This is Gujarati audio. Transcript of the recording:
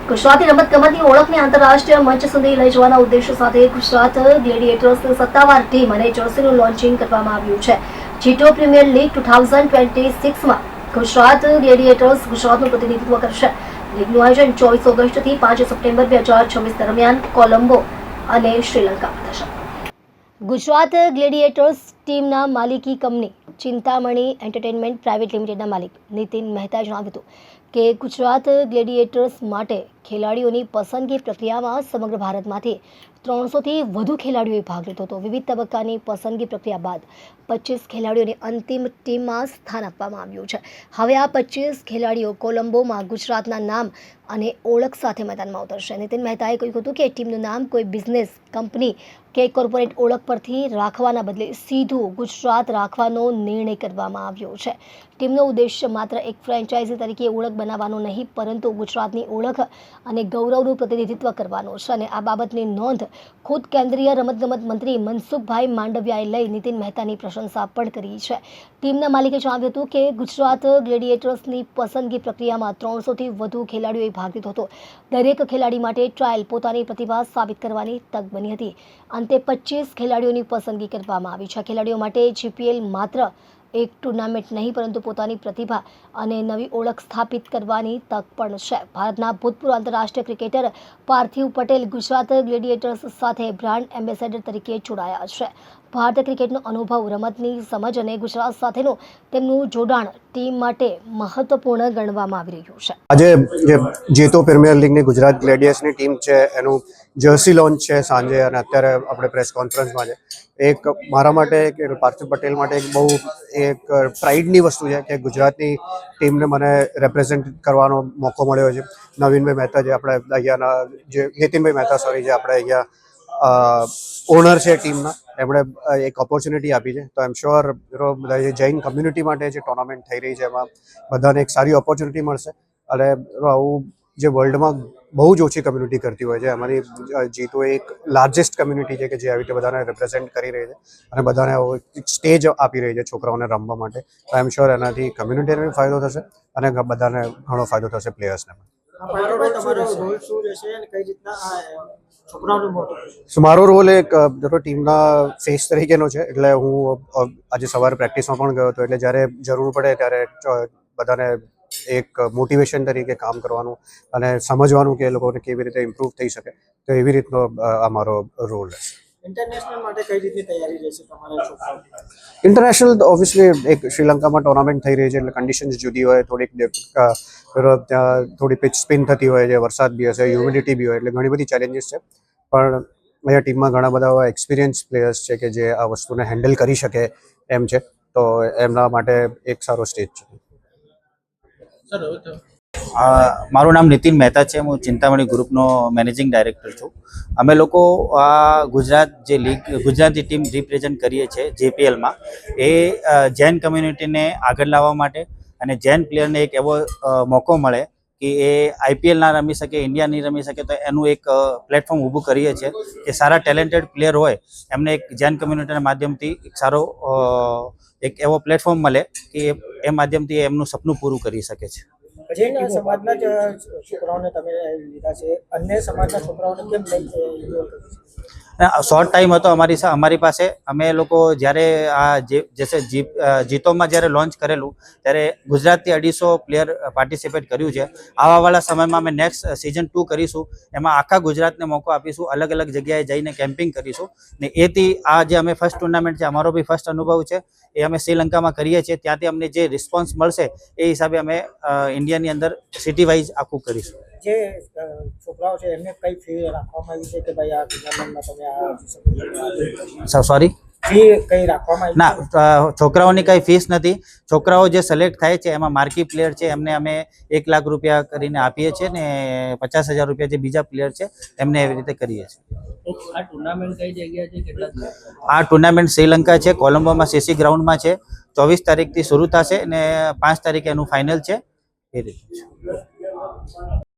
ગુજરાતી રમતગમતની ઓળખને આંતરરાષ્ટ્રીય મંચ સુધી લઈ જવાના ઉદ્દેશ્ય સાથે ગુજરાત ગ્લેડિએટર્સની સત્તાવાર ટીમ અને જર્સીનું લોન્ચિંગ કરવામાં આવ્યું છે. જીટો પ્રીમિયર લીગ 2026માં ગુજરાત ગ્લેડિએટર્સ ગુજરાતનું પ્રતિનિધિત્વ કરશે. લીગનું આયોજન 24 ઓગસ્ટથી 5 સપ્ટેમ્બર 2026 દરમિયાન કોલંબો અને શ્રીલંકામાં થશે. ગુજરાત ગ્લેડિએટર્સ ટીમના માલિકી કંપની ચિંતામણી એન્ટરટેનમેન્ટ પ્રાઇવેટ લિમિટેડના માલિક નીતિન મહેતાએ જણાવ્યું હતું કે ગુજરાત ગ્લેડિએટર્સ માટે ખેલાડીઓની પસંદગી પ્રક્રિયામાં સમગ્ર ભારતમાંથી 300થી વધુ ખેલાડીઓએ ભાગ લીધો હતો. વિવિધ તબક્કાની પસંદગી પ્રક્રિયા બાદ 25 ખેલાડીઓને અંતિમ ટીમમાં સ્થાન આપવામાં આવ્યું છે. હવે આ 25 ખેલાડીઓ કોલંબોમાં ગુજરાતના નામ અને ઓળખ સાથે મેદાનમાં ઉતરશે. નીતિન મહેતાએ કહ્યું હતું કે ટીમનું નામ કોઈ બિઝનેસ કંપની કે કોર્પોરેટ ઓળખ પરથી રાખવાના બદલે સીધું ગુજરાત રાખવાનો નિર્ણય કરવામાં આવ્યો છે. ટીમનો ઉદ્દેશ્ય માત્ર એક ફ્રેન્ચાઇઝી તરીકે ઓળખ બનાવવાનો નહીં, પરંતુ ગુજરાતની ઓળખ અને ગૌરવનું પ્રતિનિધિત્વ કરવાનો છે. અને આ બાબતની નોંધ ખુદ કેન્દ્રીય રમતગમત મંત્રી મનસુખભાઈ માંડવિયાએ લઈ નીતિન મહેતાની પ્રશંસા પણ કરી છે. ટીમના માલિકે જણાવ્યું હતું કે ગુજરાત ગ્લેડિએટર્સની પસંદગી પ્રક્રિયામાં 300થી વધુ ખેલાડીઓએ ભાગ લીધો હતો. દરેક ખેલાડી માટે ટ્રાયલ પોતાની પ્રતિભા સાબિત કરવાની તક બની હતી. અંતે 25 ખેલાડીઓની પસંદગી કરવામાં આવી છે. ખેલાડીઓ માટે જીપીએલ માત્ર એક ટુર્નામેન્ટ નહીં, પરંતુ પોતાની પ્રતિભા અને નવી ઓળખ સ્થાપિત કરવાની તક પણ છે. ભારતના ભૂતપૂર્વ આંતરરાષ્ટ્રીય ક્રિકેટર પાર્થિવ પટેલ ગુજરાત ગ્લેડિએટર્સ સાથે બ્રાન્ડ એમ્બેસેડર તરીકે જોડાયા છે. ભારતીય ક્રિકેટનો અનુભવ, રમતની સમજ અને ગુજરાત સાથેનું તેમનું જોડાણ ટીમ માટે મહત્વપૂર્ણ ગણવામાં આવી રહ્યું છે. આજે જે જીતો પ્રીમિયર લીગની ગુજરાત ગ્લેડિયર્સની ટીમ છે એનું જર્સી લોન્ચ છે સાંજે, અને અત્યારે આપણે પ્રેસ કોન્ફરન્સમાં છે. એક મારા માટે કે પાર્થિવ પટેલ માટે એક બહુ એક પ્રાઇડની વસ્તુ છે કે ગુજરાતની ટીમને મને રેપ્રેઝેન્ટ કરવાનો મોકો મળ્યો છે. નવીનભાઈ મહેતા જે આપણે અહીંયાના જે નીતિનભાઈ મહેતા જે આપણે અહીંયા ઓનર છે ટીમના, એમણે એક ઓપોર્ચ્યુનિટી આપી છે. તો આઈ એમ શ્યોર બધા જે જૈન કમ્યુનિટી માટે જે ટુર્નામેન્ટ થઈ રહી છે એમાં બધાને એક સારી ઓપોર્ચ્યુનિટી મળશે. અને આવું જે વર્લ્ડમાં બહુ જ ઓછી કમ્યુનિટી કરતી હોય છે, અમારી જીતો એક લાર્જેસ્ટ કમ્યુનિટી છે કે જે આવી રીતે બધાને રિપ્રેઝેન્ટ કરી રહી છે અને બધાને સ્ટેજ આપી રહી છે છોકરાઓને રમવા માટે. આઈ એમ શ્યોર એનાથી કમ્યુનિટીને ફાયદો થશે અને બધાને ઘણો ફાયદો થશે, પ્લેયર્સને પણ. મારો રોલ એક ટીમના ફેસ તરીકેનો છે. એટલે હું આજે સવારે પ્રેક્ટિસમાં પણ ગયો હતો. એટલે જ્યારે જરૂર પડે ત્યારે બધાને એક મોટિવેશન તરીકે કામ કરવાનું અને સમજવાનું કે એ લોકોને કેવી રીતે ઇમ્પ્રૂવ થઈ શકે, તો એવી રીતનો આ મારો રોલ રહેશે. ઇન્ટરનેશનલ માટે કઈ રીતની તૈયારી રહેશે તમારા છોકરાઓ? ઇન્ટરનેશનલ ઓબ્વિયસલી એક શ્રીલંકામાં ટુર્નામેન્ટ થઈ રહી છે, એટલે કન્ડિશન્સ જુદી હોય, ત્યાં થોડી પિચ સ્પિન થતી હોય છે, વરસાદ બી હશે, હ્યુમિડિટી બી હોય, એટલે ઘણી બધી ચેલેન્જીસ છે. પણ અહીંયા ટીમમાં ઘણા બધા એક્સપિરિયન્સ પ્લેયર્સ છે કે જે આ વસ્તુને હેન્ડલ કરી શકે એમ છે. તો એમના માટે એક સારો સ્ટેજ છે. મારું નામ નીતિન મહેતા છે. હું ચિંતામણી ગ્રુપનો મેનેજિંગ ડાયરેક્ટર છું. અમે લોકો આ ગુજરાત જે લીગ ગુજરાતી ટીમ રિપ્રેઝેન્ટ કરીએ છીએ જેપીએલમાં, એ જૈન કમ્યુનિટીને આગળ લાવવા માટે અને જૈન પ્લેયરને એક એવો મોકો મળે કે એ આઈપીએલ ના રમી શકે, ઇન્ડિયા નહીં રમી શકે, તો એનું એક પ્લેટફોર્મ ઊભું કરીએ છીએ કે સારા ટેલેન્ટેડ પ્લેયર હોય એમને એક જૈન કમ્યુનિટીના માધ્યમથી એક સારો એક એવો પ્લેટફોર્મ મળે કે એ માધ્યમથી એમનું સપનું પૂરું કરી શકે છે. જૈન સમાજના જ છોકરાઓને તમે લીધા છે, અન્ય સમાજના છોકરાઓને કેમ લઈ? શોર્ટ ટાઈમ હતો અમારી પાસે. અમે લોકો જ્યારે આ જીતોમાં જ્યારે લોન્ચ કરેલું ત્યારે ગુજરાતથી 250 પ્લેયર પાર્ટિસિપેટ કર્યું છે. આવાવાળા સમયમાં અમે નેક્સ્ટ સિઝન 2 કરીશું. એમાં આખા ગુજરાતને મોકો આપીશું, અલગ અલગ જગ્યાએ જઈને કેમ્પિંગ કરીશું. ને એથી આ જે અમે ફર્સ્ટ ટુર્નામેન્ટ છે, અમારો બી ફર્સ્ટ અનુભવ છે, એ અમે શ્રીલંકામાં કરીએ છીએ. ત્યાંથી અમને જે રિસ્પોન્સ મળશે એ હિસાબે અમે ઇન્ડિયાની અંદર સિટી વાઇઝ આખું કરીશું. જે છોકરાઓ છે એમને કઈ ફી રાખવામાં આવી છે કે ભાઈ આ ટુર્નામેન્ટમાં તમે સોરી ફી કઈ રાખવામાં આવી? ના, છોકરાઓની કઈ ફીસ નથી. છોકરાઓ જે સિલેક્ટ થાય છે એમાં માર્કી પ્લેયર છે એમને અમે 1 લાખ રૂપિયા કરીને આપીએ છીએ ને 50,000 રૂપિયા જે બીજા પ્લેયર છે એમને એવી રીતે કરીએ છીએ. આ ટુર્નામેન્ટ કઈ જગ્યાએ છે, કેટલા? આ ટુર્નામેન્ટ શ્રીલંકા છે, કોલંબોમાં સીસી ગ્રાઉન્ડમાં છે. 24 તારીખથી શરૂ થશે અને 5 તારીખે એનું ફાઇનલ છે. એ રીતે